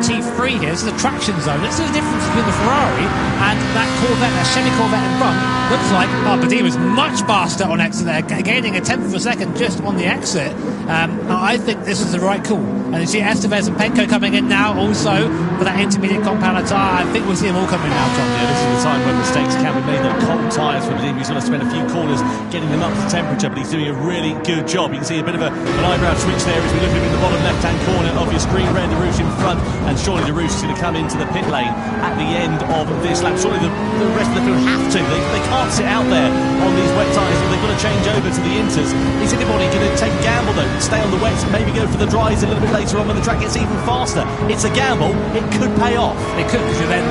T3 here, this is a traction zone. This is the difference between the Ferrari and that Corvette, that Chevy Corvette in front. Looks like Badima's much faster on exit there, gaining a tenth of a second just on the exit. I think this is the right call. And you see Estevez and Penko coming in now also for that intermediate compound of tyre. I think we'll see them all coming now, John. Yeah, this is the time when mistakes can be made. The cold tyres for Badima. He's going to spend a few corners getting them up to temperature, but he's doing a really good job. You can see a bit of an eyebrow switch there as we look at him in the bottom left-hand corner of your screen. Red Darouche in front, and surely Darouche is going to come into the pit lane at the end of this lap. Surely the rest of the field have to. They can't sit out there on these wet tyres. They've got to change over to the inters. Is anybody going to take a gamble though? Stay on the wets, maybe go for the dries a little bit later on when the track gets even faster. It's a gamble. It could pay off. It could, because you're then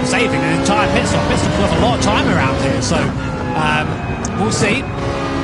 saving an entire pit stop. Pit stop's worth a lot of time around here, so we'll see.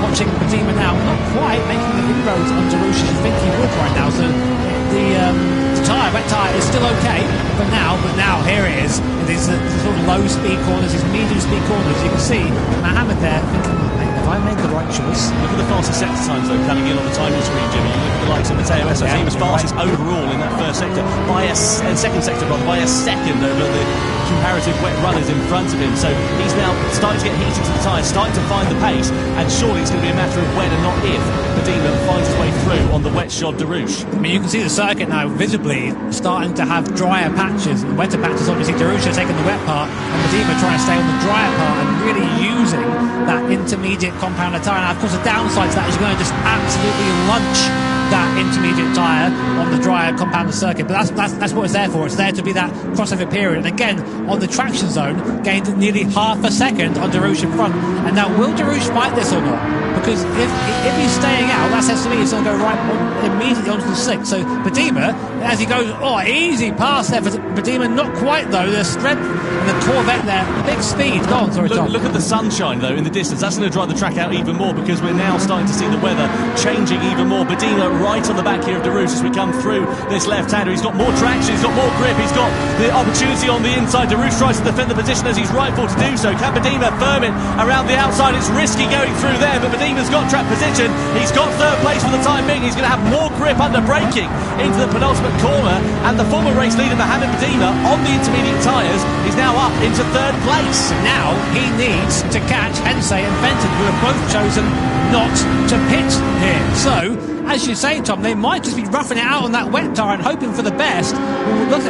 Watching Badima now, not quite making the inroads on Darouche as you think he would right now. So the tyre, wet tyre, is still okay for now, but now here it is. These sort of low speed corners, these medium speed corners. You can see Mohammed there thinking, have I made the right choice? Look at the fastest sector times though coming in on the timing screen, Jimmy. You look at the likes of Mateo Estevez. He was fastest overall in that first sector by second sector by a second over the comparative wet runners in front of him. So he's now starting to get heat into the tyres, starting to find the pace, and surely it's going to be a matter of when and not if Badima finds his way through on the wet shod Darouche. I mean, you can see the circuit now visibly starting to have drier patches and wetter patches. Obviously Darouche taking the wet part and Badima trying to stay on the drier part and really using that intermediate compound tyre. Now, of course, the downside to that is you're going to just absolutely lunch that intermediate tyre on the drier compounded circuit, but that's what it's there for. It's there to be that crossover period. And again, on the traction zone, gained nearly half a second on Darush in front. And now, will Darush fight this or not? Because if he's staying out, that says to me he's going to go immediately onto the slick. So Badima, as he goes, easy pass there for Badima, not quite though. The strength and the Corvette there, big speed. Go on, sorry, Tom. Look at the sunshine though in the distance. That's going to drive the track out even more, because we're now starting to see the weather changing even more. Badima right on the back here of Darush as we come through this left-hander. He's got more traction, he's got more grip, he's got the opportunity on the inside. Darush tries to defend the position as he's rightful to do so. Can Badima firm it around the outside? It's risky going through there, but Badima's got track position. He's got third place for the time being. He's going to have more grip under braking into the penultimate corner, and the former race leader Mohamed Badima on the intermediate tyres is now up into third place. Now he needs to catch Hensey and Fenton, who have both chosen not to pit here. So, as you say, Tom, they might just be roughing it out on that wet tyre and hoping for the best.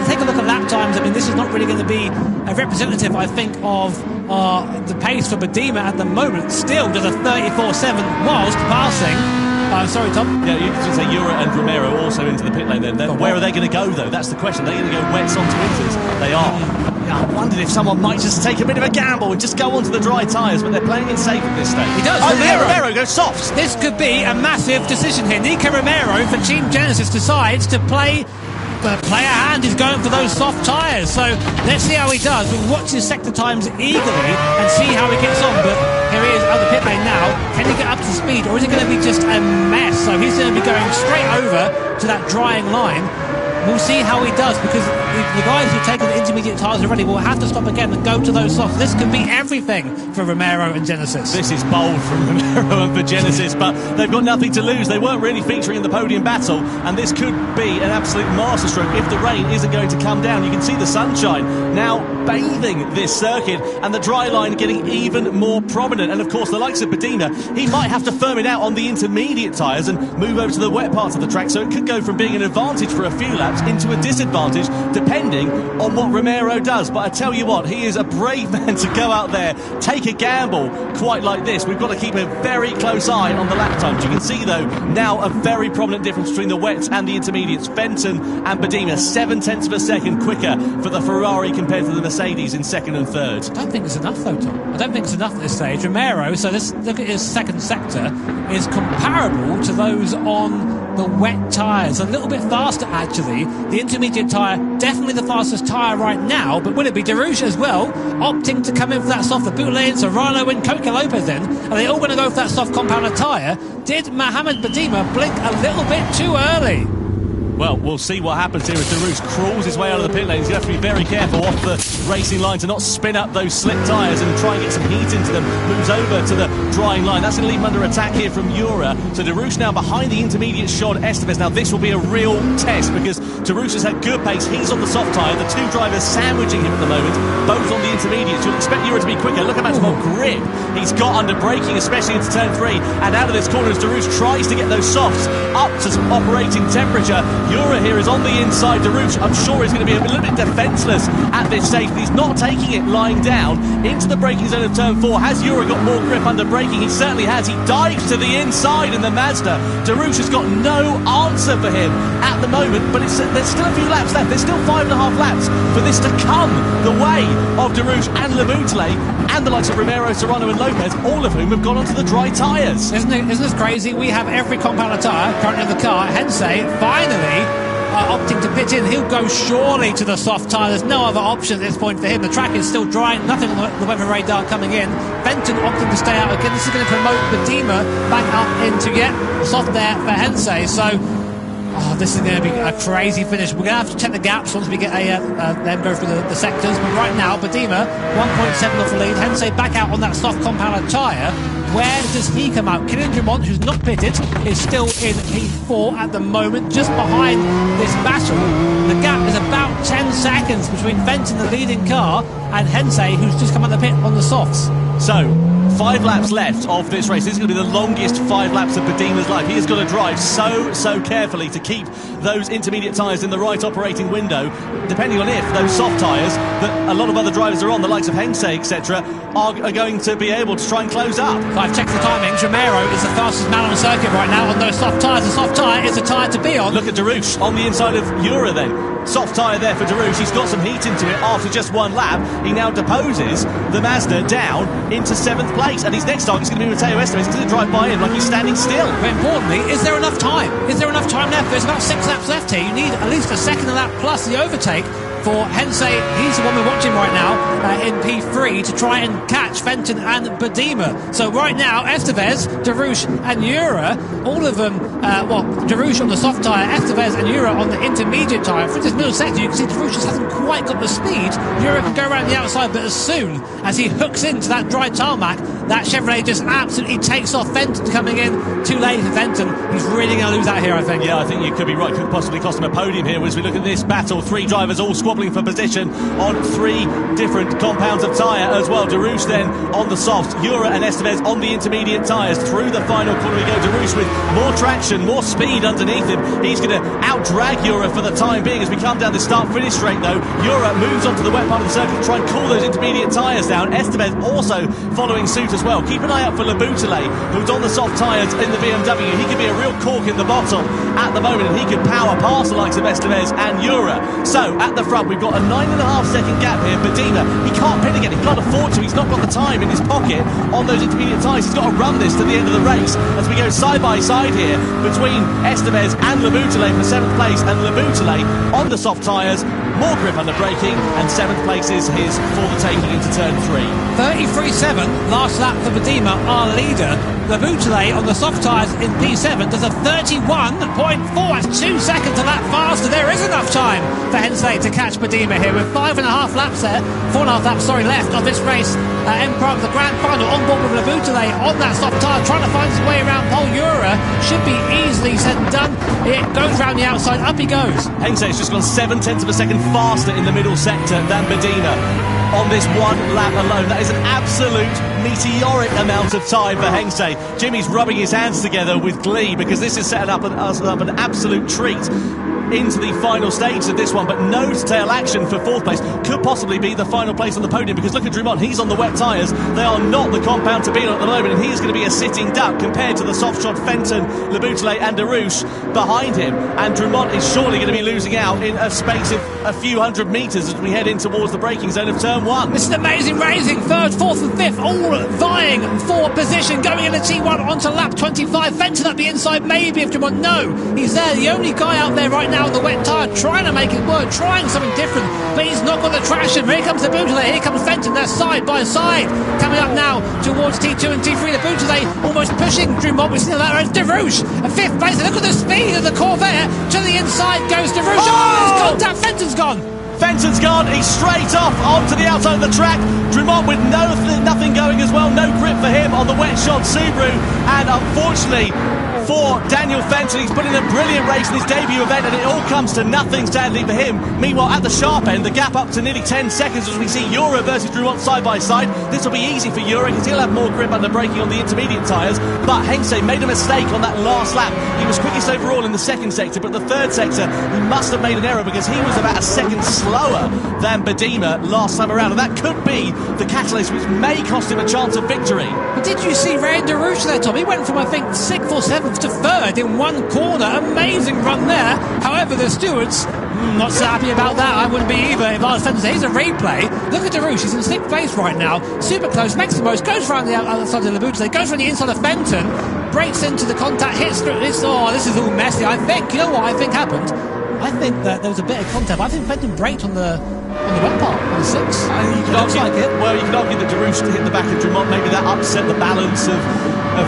Take a look at lap times. I mean, this is not really going to be a representative, I think, of the pace for Badima at the moment. Still does a 34.7 whilst passing. Sorry, Tom. Yeah, you can say Ura and Romero also into the pit lane then. Where are they going to go, though? That's the question. Are they going to go wets onto inters? They are. Yeah, I wondered if someone might just take a bit of a gamble and just go onto the dry tyres, but they're playing it safe at this stage. He does. Romero goes softs. This could be a massive decision here. Nico Romero for Team Genesis decides to play a hand. He's going for those soft tyres. So let's see how he does. We'll watch his sector times eagerly and see how he gets on. But here he is at the pit lane now. Can he get up to speed, or is it going to be just a mess? So he's going to be going straight over to that drying line. We'll see how he does, because the guys who've taken the intermediate tyres already will have to stop again and go to those softs. This could be everything for Romero and Genesis. This is bold from Romero and for Genesis, but they've got nothing to lose. They weren't really featuring in the podium battle, and this could be an absolute masterstroke if the rain isn't going to come down. You can see the sunshine now bathing this circuit, and the dry line getting even more prominent. And of course, the likes of Badima, he might have to firm it out on the intermediate tyres and move over to the wet parts of the track, so it could go from being an advantage for a few laps into a disadvantage depending on what Romero does. But I tell you what, he is a brave man to go out there, take a gamble quite like this. We've got to keep a very close eye on the lap times. You can see though now a very prominent difference between the wets and the intermediates. Fenton and Badima 0.7 of a second quicker for the Ferrari compared to the Mercedes in second and third. I don't think it's enough though, Tom. I don't think it's enough at this stage. Romero, so this, look at his second sector, is comparable to those on the wet tyres. A little bit faster actually. The intermediate tyre, definitely the fastest tyre right now, but will it be Darush as well, opting to come in for that soft? The boot lane, Serrano and Coca Lopez then, are they all going to go for that soft compounded tyre? Did Mohamed Badima blink a little bit too early? Well, we'll see what happens here as Darush crawls his way out of the pit lane. He's going to have to be very careful off the racing line to not spin up those slick tyres and try and get some heat into them. Moves over to the drying line. That's going to leave him under attack here from Ura. So Darush now behind the intermediate shot, Estevez. Now this will be a real test, because Darush has had good pace. He's on the soft tyre. The two drivers sandwiching him at the moment, both on the intermediates. You'll expect Ura to be quicker. Look how much more grip he's got under braking, especially into turn 3. And out of this corner as Darush tries to get those softs up to some operating temperature. Ura here is on the inside. Darush, I'm sure, is going to be a little bit defenceless at this stage, but he's not taking it lying down into the braking zone of turn 4. Has Ura got more grip under braking? He certainly has. He dives to the inside in the Mazda. Darush has got no answer for him at the moment, but there's still a few laps left. There's still 5.5 laps for this to come the way of Darush and Lamoutelet and the likes of Romero, Serrano and Lopez, all of whom have gone onto the dry tyres. Isn't this crazy? We have every compounded tyre currently in the car. Hensey finally opting to pit in. He'll go surely to the soft tyre. There's no other option at this point for him. The track is still dry, nothing on the weather radar coming in. Fenton opting to stay out again. This is going to promote Badima back up into soft there for Hensey. So this is going to be a crazy finish. We're going to have to check the gaps once we get them go through the sectors. But right now, Badima 1.7 off the lead. Hensey back out on that soft compounded tyre. Where does he come out? Kylian Drummond, who's not pitted, is still in P4 at the moment, just behind this battle. The gap is about 10 seconds between Fenton, the leading car, and Hensey, who's just come out of the pit on the softs. So, 5 laps left of this race. This is going to be the longest 5 laps of Bedima's life. He has got to drive so carefully to keep those intermediate tyres in the right operating window, depending on if those soft tyres that a lot of other drivers are on, the likes of Hensei, etc., are going to be able to try and close up. So I've checked the timings. Romero is the fastest man on the circuit right now on those soft tyres. A soft tyre is a tyre to be on. Look at Darush on the inside of Ura then. Soft tyre there for Darush. He's got some heat into it after just 1 lap. He now deposes the Mazda down into 7th place, and his next target is going to be Matteo Esteves. He's going to drive by him like he's standing still. But importantly, is there enough time? Is there enough time left? There's about 6 laps left here. You need at least a second lap plus the overtake for Hensei. He's the one we're watching right now in P3 to try and catch Fenton and Bedima. So right now, Esteves, Darush and Ura, all of them, Darush on the soft tyre, Esteves and Ura on the intermediate tyre. For this middle sector, you can see Darush just hasn't quite got the speed. Ura can go around the outside, but as soon as he hooks into that dry tarmac, that Chevrolet just absolutely takes off. Fenton coming in too late for Fenton. He's really going to lose out here, I think. Yeah, I think you could be right. Could possibly cost him a podium here as we look at this battle. 3 drivers all squabbling for position on 3 different compounds of tyre as well. Darush then on the softs, Ura and Esteves on the intermediate tyres. Through the final corner we go. Darush with more traction, more speed underneath him. He's going to out-drag Ura for the time being as we come down the start-finish straight though. Ura moves on to the wet part of the circuit to try and cool those intermediate tyres down. Esteves also following suit as well. Keep an eye out for Laboutelet, who's on the soft tyres in the BMW. He could be a real cork in the bottle at the moment, and he could power past the likes of Esteves and Ura. So at the front we've got a 9.5 second gap here. Bedima, he can't pit again, he can't afford to, he's not got the time in his pocket on those intermediate tyres. He's got to run this to the end of the race as we go side by side here between Esteves and Laboutelet for 7th place, and Laboutelet on the soft tyres, more grip under braking, and 7th place is his for the taking into turn 3. 33.7 last lap for Bedima, our leader. Laboutelet on the soft tyres in P7 does a 31.4. That's 2 seconds a lap faster. There is enough time for Hensei to catch Bedima here with 5.5 laps there, 4.5 laps left of this race. Emperor, the grand final, on board with Laboutelet on that soft tyre, trying to find his way around Paul Ura. Should be easily said and done. It goes round the outside, up he goes. Hensei's just gone 0.7 of a second faster in the middle sector than Bedima on this 1 lap alone. That is an absolute meteoric amount of time for Hensei. Jimmy's rubbing his hands together with glee because this is setting up an absolute treat into the final stage of this one, but nose-tail action for 4th place. Could possibly be the final place on the podium because look at Drummond, he's on the wet tyres. They are not the compound to be on at the moment, and he is going to be a sitting duck compared to the soft-shod Fenton, Laboutelet and Darush behind him, and Drummond is surely going to be losing out in a space of a few hundred metres as we head in towards the braking zone of turn 1. This is amazing racing. 3rd, 4th and 5th all vying for position, going in the T1 onto lap 25. Fenton up the inside, maybe if Drummond. No, he's there, the only guy out there right now on the wet tyre, trying to make it work, trying something different, but he's not got the traction. Here comes the Laboutelet, here comes Fenton, they're side by side, coming up now towards T2 and T3. The Laboutelet almost pushing Drummond. We've seen that around Darush, a 5th place. Look at the speed of the Corvair. To the inside goes Darush. Oh, it's contact. Fenton's gone. Fenton's gone, he's straight off onto the outside of the track. Drummond with nothing going as well, no grip for him on the wet shod Subaru, and unfortunately for Daniel Fenton, he's put in a brilliant race in his debut event, and it all comes to nothing, sadly, for him. Meanwhile, at the sharp end, the gap up to nearly 10 seconds as we see Ura versus Drummond side by side. This will be easy for Ura because he'll have more grip under braking on the intermediate tyres, but Hensei made a mistake on that last lap. He was quickest overall in the 2nd sector, but the 3rd sector, he must have made an error because he was about a second slower than Bedima last time around, and that could be the catalyst which may cost him a chance of victory. But did you see Ryan Darush there, Tom? He went from, I think, 6th or 7th to 3rd in 1 corner. Amazing run there. However, the stewards not so happy about that. I wouldn't be either if I was Fenton. Here's a replay. Look at Darush. He's in 6th place right now. Super close. Makes the most. Goes around the outside of the Laboutelet. Goes from the inside of Fenton. Breaks into the contact. Hits through. This is all messy. I think, you know what I think happened? I think that there was a bit of contact. I think Fenton braked on the wet part, on the 6. Well, you could argue that Darush hit the back of Drummond. Maybe that upset the balance of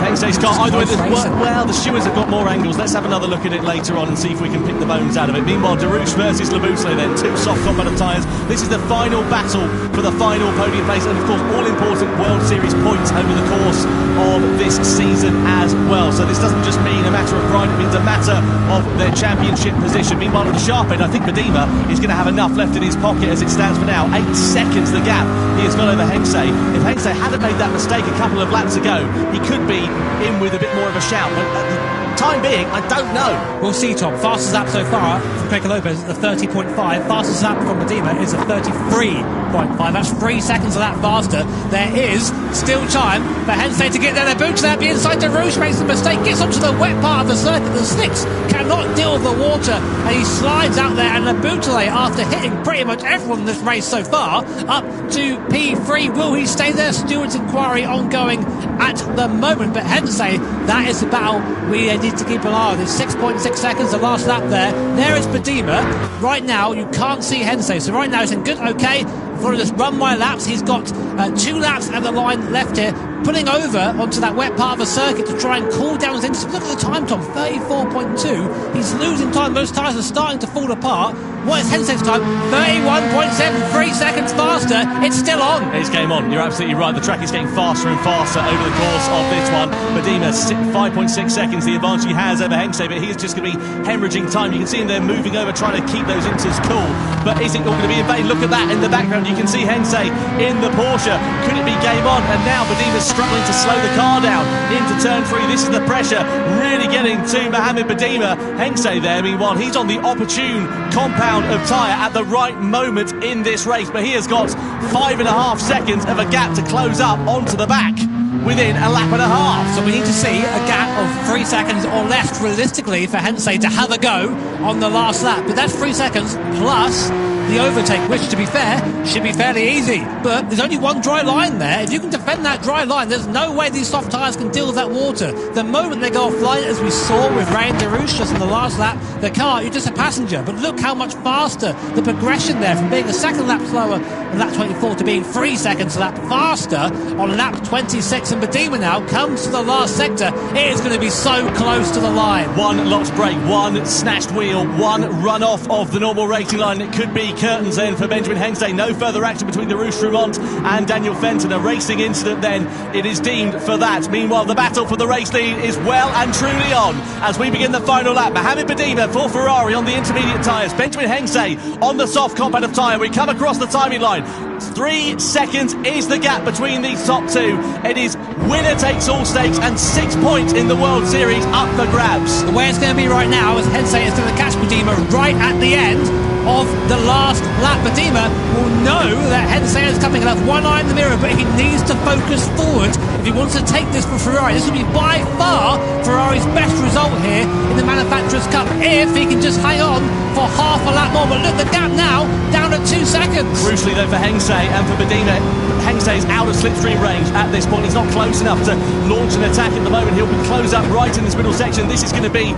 Hensei's car. Either way, the stewards have got more angles. Let's have another look at it later on and see if we can pick the bones out of it. Meanwhile, Darush versus Laboutelet then. 2 soft compound tyres. This is the final battle for the final podium place, and of course all important World Series points over the course of this season as well. So this doesn't just mean a matter of pride, it means a matter of their championship position. Meanwhile, at the sharp end, I think Bedima is going to have enough left in his pocket as it it stands for now. 8 seconds the gap he has got over Hengse. If Hengse hadn't made that mistake a couple of laps ago, he could be in with a bit more of a shout. But at the time being, I don't know. We'll see, Tom. Fastest lap so far from Craig Lopez is a 30.5. Fastest lap from Medina is a 33.5. That's 3 seconds a lap faster. There is still time for Hensey to get there. The boot lap inside the Rouge makes the mistake, gets onto the wet part of the circuit. The slicks cannot deal with the water, and he slides out there. And the Boutelet, after hitting pretty much everyone in this race so far, up to P3. Will he stay there? Stewart's inquiry ongoing at the moment. But Hensey, that is the battle we need to keep an eye on. It's 6.6 seconds the last lap there. There is Bedima. Right now, you can't see Hensey. So right now, it's in good, okay. For this run my laps, he's got 2 laps at the line left here, pulling over onto that wet part of the circuit to try and cool down his engine. Look at the time, Tom, 34.2. He's losing time. Those tyres are starting to fall apart. What is Hensey's time? 31.7, 3 seconds faster. It's still on. It's game on. You're absolutely right. The track is getting faster and faster over the course of this one. Medina, 5.6 seconds, the advantage he has over Hensey, but he's just going to be hemorrhaging time. You can see him there moving over, trying to keep those inters cool. But is it all going to be in vain? Look at that in the background. You can see Hensey in the Porsche. Could it be game on? And now Bedima's struggling to slow the car down into turn 3. This is the pressure really getting to Mohamed Bedima. Hensey there, meanwhile, he's on the opportune compound of tyre at the right moment in this race, but he has got 5.5 seconds of a gap to close up onto the back within a lap and a half. So we need to see a gap of 3 seconds or less realistically for Hensey to have a go on the last lap, but that's 3 seconds plus the overtake, which to be fair should be fairly easy, but there's only one dry line there. If you can defend that dry line, there's no way these soft tyres can deal with that water. The moment they go offline, as we saw with Ray and DeRouche just in the last lap, the car, you're just a passenger. But look how much faster the progression there, from being a second lap slower on lap 24 to being 3 seconds a lap faster on lap 26. And Bedima now comes to the last sector. It is going to be so close to the line. One locked brake, one snatched wheel, one run off of the normal racing line. It could be curtains then for Benjamin Hensey. No further action between the Rouge Trumont and Daniel Fenton. A racing incident then, it is deemed for that. Meanwhile, the battle for the race lead is well and truly on as we begin the final lap. Mohamed Bedima for Ferrari on the intermediate tyres. Benjamin Hensey on the soft competitive tyre. We come across the timing line. 3 seconds is the gap between these top two. It is winner takes all stakes and 6 points in the World Series up for grabs. The way it's going to be right now is Hensey is going to catch Bedima right at the end of the last lap. Bedima will know that Hensey is coming. He'll have one eye in the mirror, but he needs to focus forward if he wants to take this for Ferrari. This will be by far Ferrari's best result here in the Manufacturers' Cup if he can just hang on for half a lap more. But look, the gap now down to 2 seconds. Crucially though for Hensey and for Bedima, Hensey is out of slipstream range at this point. He's not close enough to launch an attack at the moment. He'll be closed up right in this middle section. This is going to be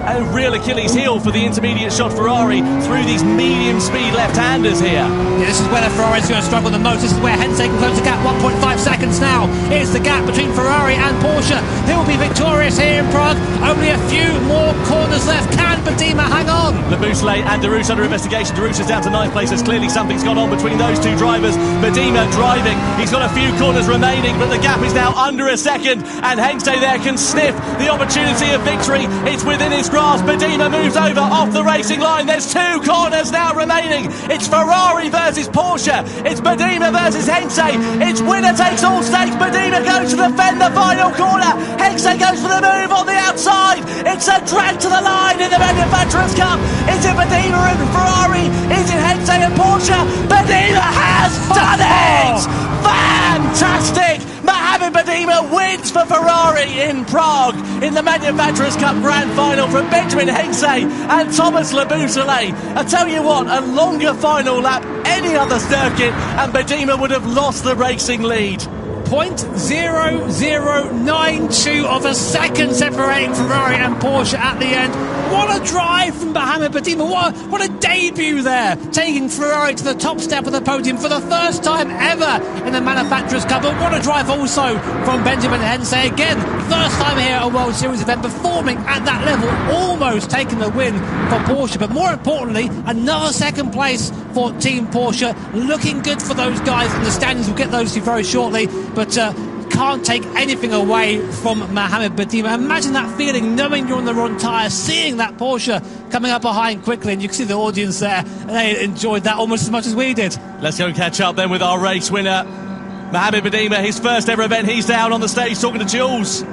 a real Achilles heel for the intermediate shot Ferrari through these medium speed left-handers here. Yeah, this is where the Ferrari's going to struggle the most. This is where Hensey can close the gap. 1.5 seconds now. It's the gap between Ferrari and Porsche. Who will be victorious here in Prague? Only a few more corners left. Can Bedima hang on? Le Boutelet and DeRouche under investigation. DeRouche is down to 9th place. There's clearly something's gone on between those two drivers. Bedima driving. He's got a few corners remaining, but the gap is now under a second, and Hensey there can sniff the opportunity of victory. It's within his grasp. Bedima moves over off the racing line. There's 2 corners now remaining. It's Ferrari versus Porsche. It's Bedima versus Hensey. It's winner takes all stakes. Bedima goes to defend the final corner. Hensey goes for the move on the outside. It's a drag to the line in the Manufacturers' Cup. Is it Bedima and Ferrari? Is it Hensey and Porsche? Bedima has done it! Fantastic! Mohamed Bedima wins for Ferrari in Prague in the Manufacturers' Cup Grand Final from Benjamin Hensey and Thomas Le Boutelet. I tell you what, a longer final lap any other circuit and Bedima would have lost the racing lead. 0.0092 of a second separating Ferrari and Porsche at the end. What a drive from Mohamed Bedima. What a debut there, taking Ferrari to the top step of the podium for the first time ever in the Manufacturers' Cup. But what a drive also from Benjamin Hensey. Again, first time here at a World Series event, performing at that level, almost taking the win for Porsche. But more importantly, another second place for Team Porsche. Looking good for those guys in the standings. We'll get those to you very shortly. But can't take anything away from Mohamed Badima. Imagine that feeling, knowing you're on the wrong tyre, seeing that Porsche coming up behind quickly, and you can see the audience there, and they enjoyed that almost as much as we did. Let's go catch up then with our race winner, Mohamed Badima. His first ever event, he's down on the stage talking to Jules.